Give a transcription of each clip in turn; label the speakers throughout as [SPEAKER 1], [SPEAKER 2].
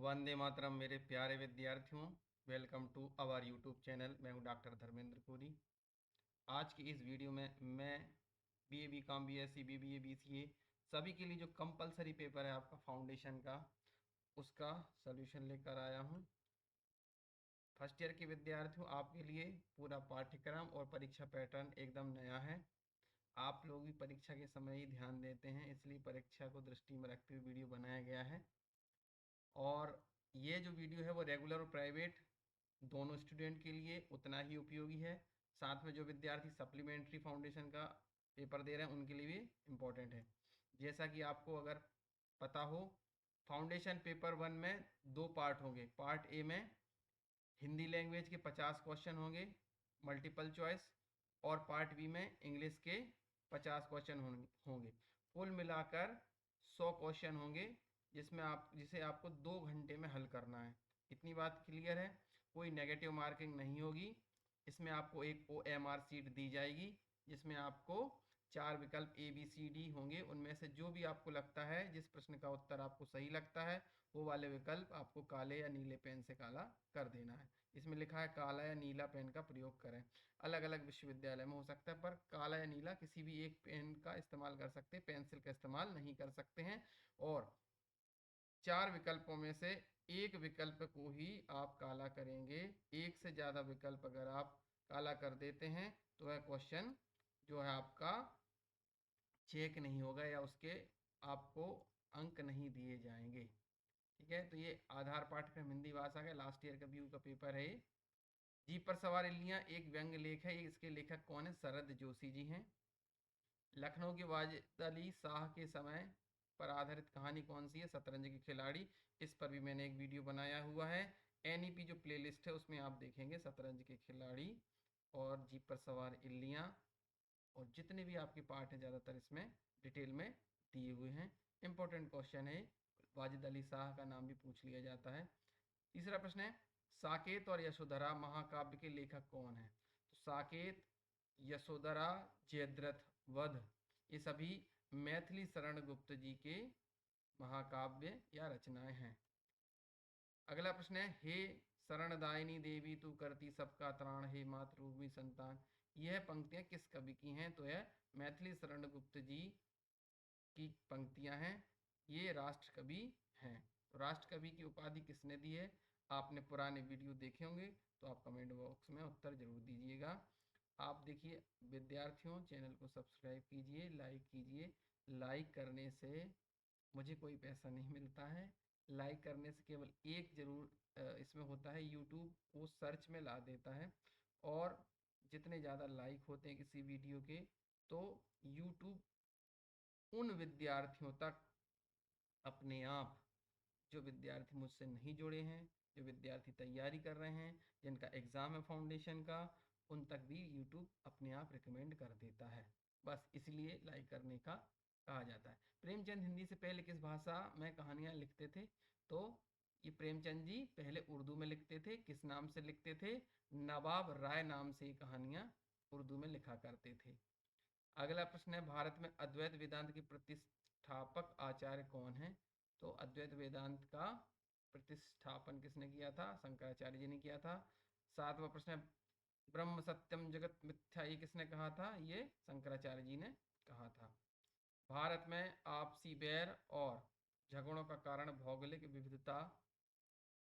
[SPEAKER 1] वंदे मातरम मेरे प्यारे विद्यार्थियों। Welcome to our YouTube channel. मैं हूं डॉक्टर धर्मेंद्र पुरी। आज की इस वीडियो में मैं BA BCom BSc BBA BCA सभी के लिए जो कंपलसरी पेपर है आपका फाउंडेशन का, उसका सॉल्यूशन लेकर आया हूं। फर्स्ट ईयर के विद्यार्थियों, आपके लिए पूरा पाठ्यक्रम और परीक्षा पैटर्न एकदम नया है। आप लोग भी परीक्षा के समय ही ध्यान देते हैं, इसलिए परीक्षा को दृष्टि में रखते हुए वीडियो बनाया गया है। और ये जो वीडियो है वो रेगुलर और प्राइवेट दोनों स्टूडेंट के लिए उतना ही उपयोगी है। साथ में जो विद्यार्थी सप्लीमेंट्री फाउंडेशन का पेपर दे रहे हैं उनके लिए भी इम्पोर्टेंट है। जैसा कि आपको अगर पता हो, फाउंडेशन पेपर 1 में 2 पार्ट होंगे। पार्ट ए में हिंदी लैंग्वेज के 50 क्वेश्चन होंगे मल्टीपल चॉइस, और पार्ट बी में इंग्लिश के 50 क्वेश्चन होंगे। कुल मिलाकर 100 क्वेश्चन होंगे, जिसे आपको 2 घंटे में हल करना है। इतनी बात क्लियर है। कोई नेगेटिव मार्किंग नहीं होगी। इसमें आपको एक OMR सीट दी जाएगी, जिसमें आपको 4 विकल्प ABCD होंगे। उनमें से जो भी आपको लगता है, जिस प्रश्न का उत्तर आपको सही लगता है, वो वाले विकल्प आपको काले या नीले पेन से काला कर देना है। इसमें लिखा है काला या नीला पेन का प्रयोग करें। अलग अलग विश्वविद्यालय में हो सकता है, पर काला या नीला किसी भी एक पेन का इस्तेमाल कर सकते हैं, पेंसिल का इस्तेमाल नहीं कर सकते हैं। और 4 विकल्पों में से एक विकल्प को ही आप काला करेंगे। एक से ज़्यादा विकल्प अगर आप काला कर देते हैं तो वह क्वेश्चन जो है आपका चेक नहीं होगा, या उसके आपको अंक नहीं दिए जाएंगे। ठीक है, तो ये आधार पाठ्यक्रम हिंदी भाषा का लास्ट ईयर का व्यू का पेपर है। जीप पर सवार इल्लियाँ एक व्यंग्य लेख है। इसके लेखक कौन है? शरद जोशी जी हैं। लखनऊ के वाजिद अली शाह के समय पर आधारित कहानी कौन सी है? शतरंज के खिलाड़ी। इस पर भी मैंने एक वीडियो बनाया हुआ है। NEP जो प्लेलिस्ट है उसमें आप देखेंगे शतरंज के खिलाड़ी और जीप पर सवार इल्लियाँ, और जितने भी आपके पार्ट हैं ज़्यादातर इसमें डिटेल में दिए हुए हैं। इंपॉर्टेंट क्वेश्चन है। वाजिद अली शाह का नाम भी पूछ लिया जाता है। तीसरा प्रश्न है, साकेत और यशोधरा महाकाव्य के लेखक कौन है? तो साकेत, यशोधरा, जयद्रथ वध, ये सभी मैथिली शरण गुप्त जी के महाकाव्य या रचनाएं हैं। अगला प्रश्न है, हे शरणदायिनी देवी तू करती सबका त्राण, हे मातृभूमि संतान। यह पंक्तियां किस कवि की हैं? तो यह मैथिली शरण गुप्त जी की पंक्तियां हैं। ये राष्ट्र कवि हैं। तो राष्ट्र कवि की उपाधि किसने दी है? आपने पुराने वीडियो देखे होंगे, तो आप कमेंट बॉक्स में उत्तर जरूर दीजिएगा। आप देखिए विद्यार्थियों, चैनल को सब्सक्राइब कीजिए, लाइक कीजिए। लाइक करने से मुझे कोई पैसा नहीं मिलता है। लाइक करने से केवल एक जरूर इसमें होता है, यूट्यूब वो सर्च में ला देता है। और जितने ज़्यादा लाइक होते हैं किसी वीडियो के, तो यूट्यूब उन विद्यार्थियों तक अपने आप, जो विद्यार्थी मुझसे नहीं जुड़े हैं, जो विद्यार्थी तैयारी कर रहे हैं, जिनका एग्ज़ाम है फाउंडेशन का, उन तक भी यूट्यूब अपने आप रिकमेंड कर देता है। बस इसलिए लाइक करने का कहा जाता है। प्रेमचंद हिंदी से पहले किस भाषा में कहानियाँ लिखते थे? तो ये प्रेमचंद जी पहले उर्दू में लिखते थे। किस नाम से लिखते थे? नवाब राय नाम से ये कहानियाँ उर्दू में लिखा करते थे। अगला प्रश्न है, भारत में अद्वैत वेदांत के प्रतिष्ठापक आचार्य कौन है? तो अद्वैत वेदांत का प्रतिष्ठापन किसने किया था? शंकराचार्य जी ने किया था। सातवां प्रश्न है, ब्रह्म सत्यम जगत मिथ्या, ये किसने कहा था? ये शंकराचार्य जी ने कहा था। भारत में आपसी बैर और झगड़ों का कारण भौगोलिक विविधता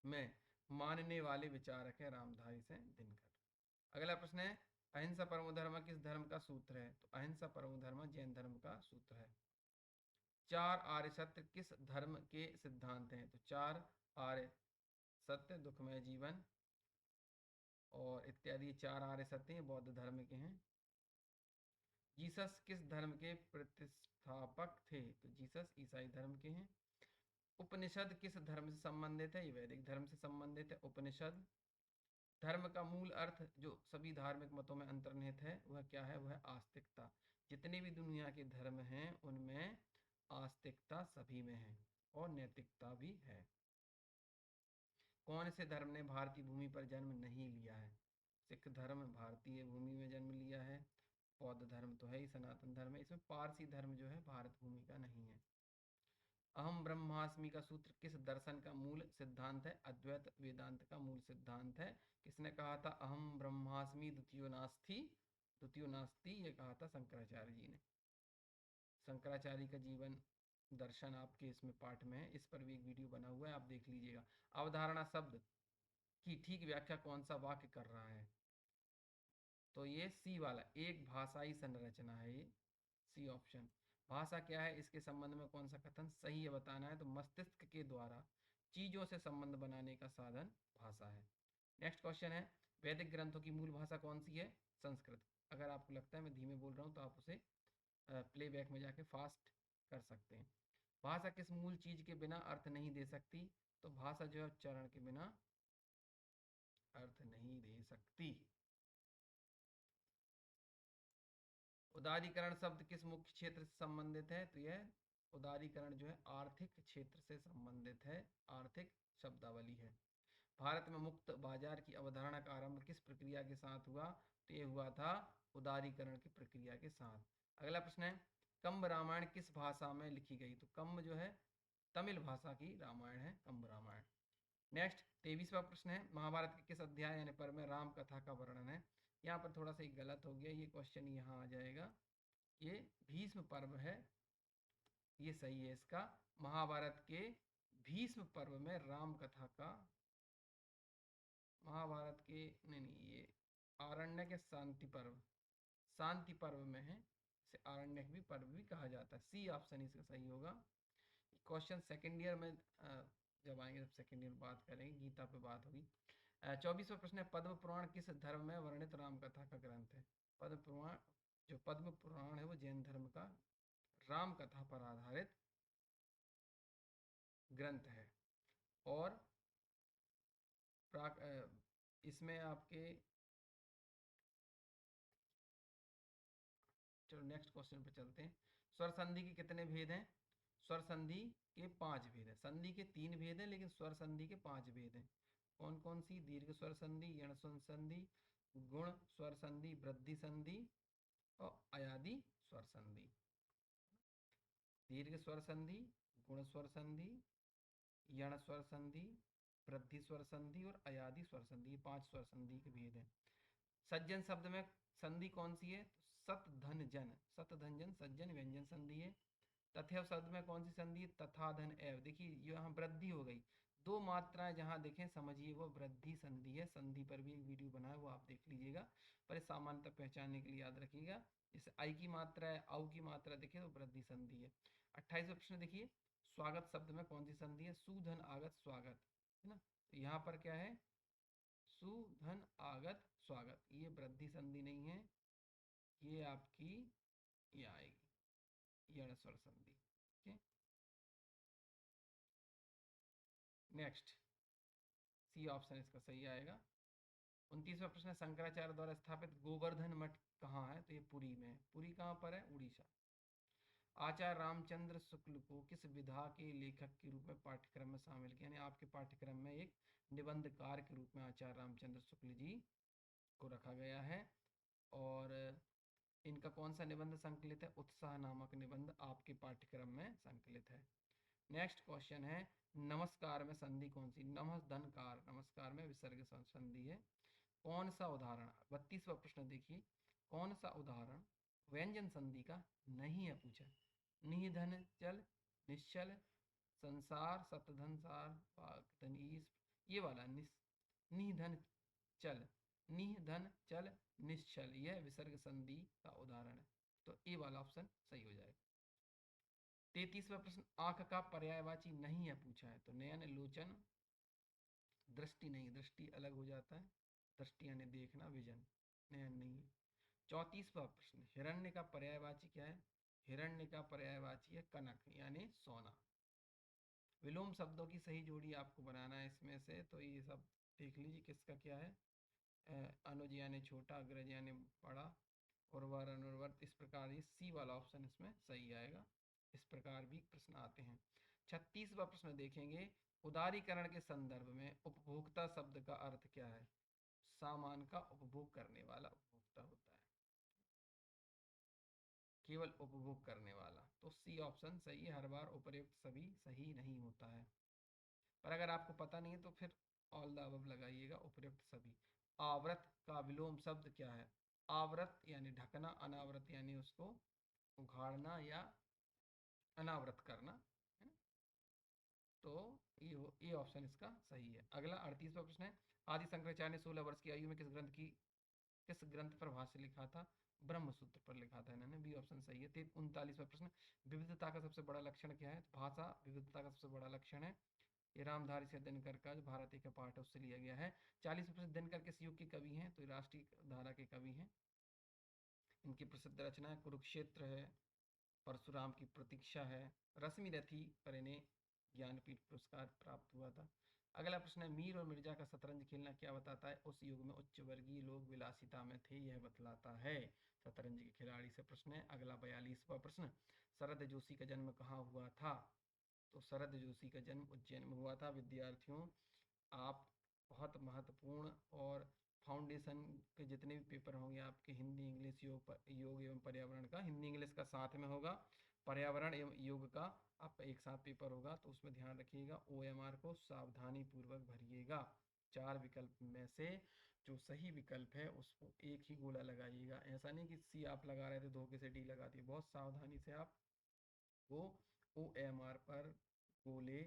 [SPEAKER 1] में मानने वाले विचारक है रामधारी सिंह दिनकर। अगला प्रश्न है, अहिंसा परमो धर्म किस धर्म का सूत्र है? तो अहिंसा परमो धर्म जैन धर्म का सूत्र है। 4 आर्य सत्य किस धर्म के सिद्धांत हैं? तो 4 आर्य सत्य, दुखमय जीवन और इत्यादि 4 आर्य सत्य हैं, बौद्ध धर्म के हैं। जीसस किस धर्म के प्रतिष्ठापक थे? तो जीसस ईसाई धर्म के हैं। उपनिषद किस धर्म से संबंधित है? ये वैदिक धर्म से संबंधित है उपनिषद। धर्म का मूल अर्थ जो सभी धार्मिक मतों में अंतर्निहित है वह क्या है? वह आस्तिकता। जितने भी दुनिया के धर्म हैं उनमें आस्तिकता सभी में है और नैतिकता भी है। कौन से धर्म ने भारतीय भूमि पर जन्म नहीं लिया है? सिख धर्म भारतीय भूमि में जन्म लिया है। बौद्ध धर्म तो है ही, सनातन धर्म है। इसमें पारसी धर्म जो है भारत भूमि का नहीं है। अहम ब्रह्मास्मि का सूत्र किस दर्शन का मूल सिद्धांत है? अद्वैत वेदांत का मूल सिद्धांत है। किसने कहा था अहम ब्रह्मास्मि द्वितीयो नास्ति? द्वितीयो नास्ति ये कहा था शंकराचार्य जी ने। शंकराचार्य का जीवन दर्शन आपके इसमें पाठ में है, इस पर भी एक वीडियो बना हुआ है, आप देख लीजिएगा। अवधारणा शब्द की ठीक व्याख्या कौन सा वाक्य कर रहा है? तो ये सी वाला, एक भाषाई संरचना है ये, सी ऑप्शन। भाषा क्या है, इसके संबंध में कौन सा कथन सही है बताना है। तो मस्तिष्क के द्वारा चीजों से संबंध बनाने का साधन भाषा है। नेक्स्ट क्वेश्चन है, वैदिक ग्रंथों की मूल भाषा कौन सी है? संस्कृत। अगर आपको लगता है मैं धीमे बोल रहा हूँ तो आप उसे प्लेबैक में जाके फास्ट कर सकते हैं। भाषा किस मूल चीज के बिना अर्थ नहीं दे सकती? तो भाषा जो है उच्चारण के बिना अर्थ नहीं दे सकती। उदारीकरण शब्द किस मुख्य क्षेत्र से संबंधित है? तो यह उदारीकरण जो है आर्थिक क्षेत्र से संबंधित है, आर्थिक शब्दावली है। भारत में मुक्त बाजार की अवधारणा का आरंभ किस प्रक्रिया के साथ हुआ? तो ये हुआ था उदारीकरण की प्रक्रिया के साथ। अगला प्रश्न है, कंब रामायण किस भाषा में लिखी गई? तो कंब जो है तमिल भाषा की रामायण है, कंब रामायण। नेक्स्ट 23वां प्रश्न है, महाभारत के किस अध्याय यानी पर्व में राम कथा का वर्णन है? यहाँ पर थोड़ा सा गलत हो गया, ये क्वेश्चन यहाँ आ जाएगा, ये भीष्म पर्व है, ये सही है इसका। महाभारत के भीष्म पर्व में राम कथा का, महाभारत के नहीं नहीं, ये आरण्यक के शांति पर्व, शांति पर्व में है, इसे आरण्यक भी पर्व भी कहा जाता है। सी ऑप्शन इसका सही होगा। क्वेश्चन सेकेंड ईयर में जब आएंगे तब सेकेंड ईयर बात करेंगे, गीता पे बात होगी। 24वां प्रश्न है, पद्म पुराण किस धर्म में वर्णित राम कथा का ग्रंथ है? पद्म पुराण, जो पद्म पुराण है वो जैन धर्म का राम कथा पर आधारित ग्रंथ है। और इसमें आपके, चलो नेक्स्ट क्वेश्चन पे चलते हैं। स्वर संधि के कितने भेद हैं? स्वर संधि के 5 भेद हैं। संधि के 3 भेद हैं, लेकिन स्वर संधि के 5 भेद हैं। कौन कौन सी? दीर्घ स्वर संधि, यण स्वर संधि, गुण स्वर संधि, वृद्धि संधि और अयादि स्वर संधि। दीर्घ स्वर संधि, गुण स्वर संधि, यण स्वर संधि, वृद्धि स्वर संधि और अयादि स्वर संधि, ये 5 स्वर संधि के भेद हैं। सज्जन शब्द में संधि कौन सी है? सत धन जन, सत धन जन सज्जन व्यंजन संधि है। तथैव शब्द में कौन सी संधि है? तथा धन एव। देखिए यहाँ वृद्धि हो गई, 2 मात्राएं जहाँ देखें समझिए वो वृद्धि संधि है। संधि पर भी एक वीडियो बना है, वो आप देख लीजिएगा, पर सामान्यतः पहचानने के लिए याद रखिएगा। जैसे आई की मात्रा है, औ की मात्रा देखिए तो वृद्धि संधि है। 28वां प्रश्न देखिए, स्वागत शब्द में कौन सी संधि है? सुधन आगत स्वागत, है ना। तो यहाँ पर क्या है? सुधन आगत स्वागत, ये वृद्धि संधि नहीं है, ये आपकी ये आएगी यण स्वर संधि। ठीक है, नेक्स्ट सी ऑप्शन इसका सही आएगा। 29वां प्रश्न, शंकराचार्य द्वारा स्थापित गोवर्धन मठ कहाँ है? तो ये पुरी में है। पुरी कहाँ पर है? उड़ीसा। आचार्य रामचंद्र शुक्ल को किस विधा के लेखक के रूप में पाठ्यक्रम में शामिल किया? यानी आपके पाठ्यक्रम में एक निबंधकार के रूप में आचार्य रामचंद्र शुक्ल जी को रखा गया है। और इनका कौन सा निबंध संकलित है? उत्साह नामक निबंध आपके पाठ्यक्रम में संकलित है। नेक्स्ट क्वेश्चन है, नमस्कार में संधि कौन सी? नमस्धनकार, नमस्कार में विसर्ग संधि है। कौन सा उदाहरण, 32वां प्रश्न देखिए, कौन सा उदाहरण व्यंजन संधि का नहीं है पूछा? निधन चल, निश्चल, संसार, सतधन सार, धन ईस, ये वाला निधन चल, निधन चल निश्चल, यह विसर्ग संधि का उदाहरण है। तो ए वाला ऑप्शन सही हो जाएगा। 33वां प्रश्न, आंख का पर्यायवाची नहीं है पूछा है? तो नयन, लोचन, दृष्टि नहीं, दृष्टि अलग हो जाता है, दृष्टि यानी देखना, विजन, नयन नहीं है। 34वां प्रश्न, हिरण्य का पर्यायवाची क्या है? हिरण्य का पर्यायवाची है कनक यानी सोना। विलोम शब्दों की सही जोड़ी आपको बनाना है इसमें से, तो ये सब देख लीजिए किसका क्या है। अनुज यानी छोटा, अग्रज यानी बड़ा, उर्वर अनुर्वर, इस प्रकार ये सी वाला ऑप्शन इसमें सही आएगा। इस प्रकार भी प्रश्न आते हैं। 36वां प्रश्न देखेंगे, उदारीकरण के संदर्भ में उपभोक्ता शब्द का अर्थ क्या है? सामान का उपभोग करने वाला उपभोक्ता होता है। केवल उपभोग करने वाला। तो सी ऑप्शन सही है। हर बार उपर्युक्त सभी सही नहीं होता है। पर अगर आपको पता नहीं है तो फिर ऑल द अबव लगाइएगा, उपर्युक्त सभी। आवृत का विलोम शब्द क्या है? आवृत यानी ढकना, अनावृत यानी उसको उघाड़ना या अनावृत करना, है ना? तो ये ऑप्शन इसका सही है। अगला 38वां प्रश्न है, आदि शंकराचार्य ने 16 वर्ष की आयु में किस ग्रंथ पर भाष्य लिखा था? ब्रह्म सूत्र पर लिखा था इन्होंने। बी ऑप्शन सही है। 39वां प्रश्न, विविधता का सबसे बड़ा लक्षण क्या है? तो भाषा विविधता का सबसे बड़ा लक्षण है। ये रामधारी से दिनकर का जो भारती का पाठ है उससे लिया गया है। 40वां प्रश्न, दिनकर किस युग के कवि हैं? तो राष्ट्रीय धारा के कवि हैं। इनकी प्रसिद्ध रचना है कुरुक्षेत्र है, परशुराम की प्रतीक्षा है, रश्मि रथी पर इन्हें ज्ञानपीठ पुरस्कार प्राप्त हुआ था। अगला प्रश्न है, मीर और मिर्जा का शतरंज खेलना क्या बताता है? उस युग में उच्च वर्गीय लोग विलासिता में थे, यह बतलाता है। शतरंज के खिलाड़ी से प्रश्न है। अगला 42वां प्रश्न, शरद जोशी का जन्म कहाँ हुआ था? तो शरद जोशी का जन्म उज्जैन में हुआ था। विद्यार्थियों, आप बहुत महत्वपूर्ण और फाउंडेशन के जितने भी पेपर होंगे आपके हिंदी इंग्लिश योग एवं पर्यावरण का, हिंदी इंग्लिश का साथ में होगा, पर्यावरण एवं योग का आपका एक साथ पेपर होगा, तो उसमें ध्यान रखिएगा OMR को सावधानी पूर्वक भरिएगा। 4 विकल्प में से जो सही विकल्प है उसको एक ही गोला लगाइएगा। ऐसा नहीं कि सी आप लगा रहे थे धोखे से डी लगा दिए। बहुत सावधानी से आप वो OMR पर गोले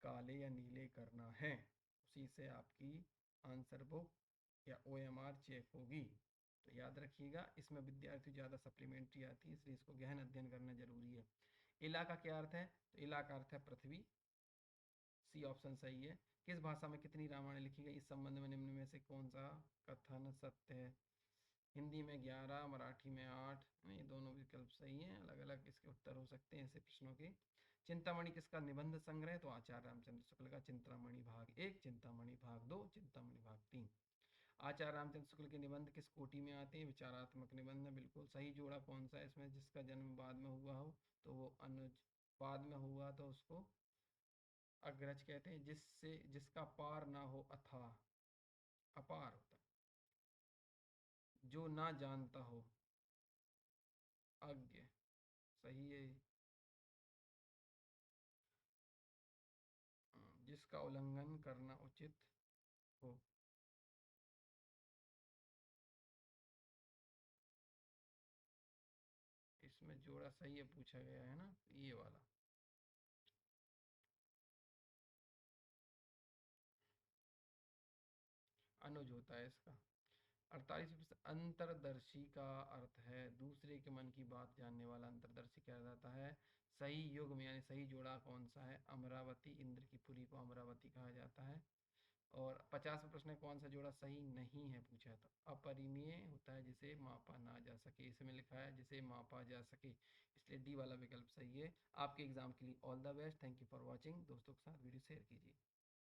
[SPEAKER 1] काले या नीले करना है, उसी से आपकी आंसर बुक या OMR चेक होगी। तो याद रखिएगा, इसमें विद्यार्थी ज़्यादा सप्लीमेंट्री आती है, इसलिए इसको गहन अध्ययन करना जरूरी है। इला का क्या अर्थ है? तो इला का अर्थ है पृथ्वी। सी ऑप्शन सही है। किस भाषा में कितनी रामायण लिखी गई? इस संबंध में निम्न में से कौन सा कथन सत्य है? हिंदी में 11, मराठी में 8। ये दोनों विकल्प सही हैं। अलग अलग इसके उत्तर हो सकते हैं ऐसे प्रश्नों के। चिंतामणि किसका निबंध संग्रह? तो आचार्य रामचंद्र शुक्ल का चिंतामणि भाग 1, चिंतामणि भाग 2, चिंतामणि भाग 3। आचार्य रामचंद्र शुक्ल के निबंध किस कोटि में आते हैं? विचारात्मक निबंध है। बिल्कुल सही। जोड़ा कौन सा है इसमें जिसका जन्म बाद में हुआ हो? तो वो अनुज। बाद में हुआ तो उसको अग्रज कहते हैं। जिसका पार ना हो अथाह, अपार होता है। जो ना जानता हो, अज्ञ। सही है। जिसका उल्लंघन करना उचित हो। इसमें जोड़ा सही है पूछा गया है ना, ये वाला। अनुज होता है इसका। 48 अंतर्दर्शी का अर्थ है दूसरे के मन की बात जानने वाला अंतर्दर्शी क्या जाता है? सही युग में यानी सही जोड़ा कौन सा है? अमरावती, इंद्र की पुरी को अमरावती कहा जाता है। और 50वां प्रश्न है, कौन सा जोड़ा सही नहीं है पूछा है? तो अपरिमेय होता है जिसे मापा ना जा सके। इसमें लिखा है जिसे मापा जा सके, इसलिए डी वाला विकल्प सही है। आपके एग्जाम के लिए all the best. Thank you for watching. दोस्तों के साथ वीडियो शेयर कीजिए।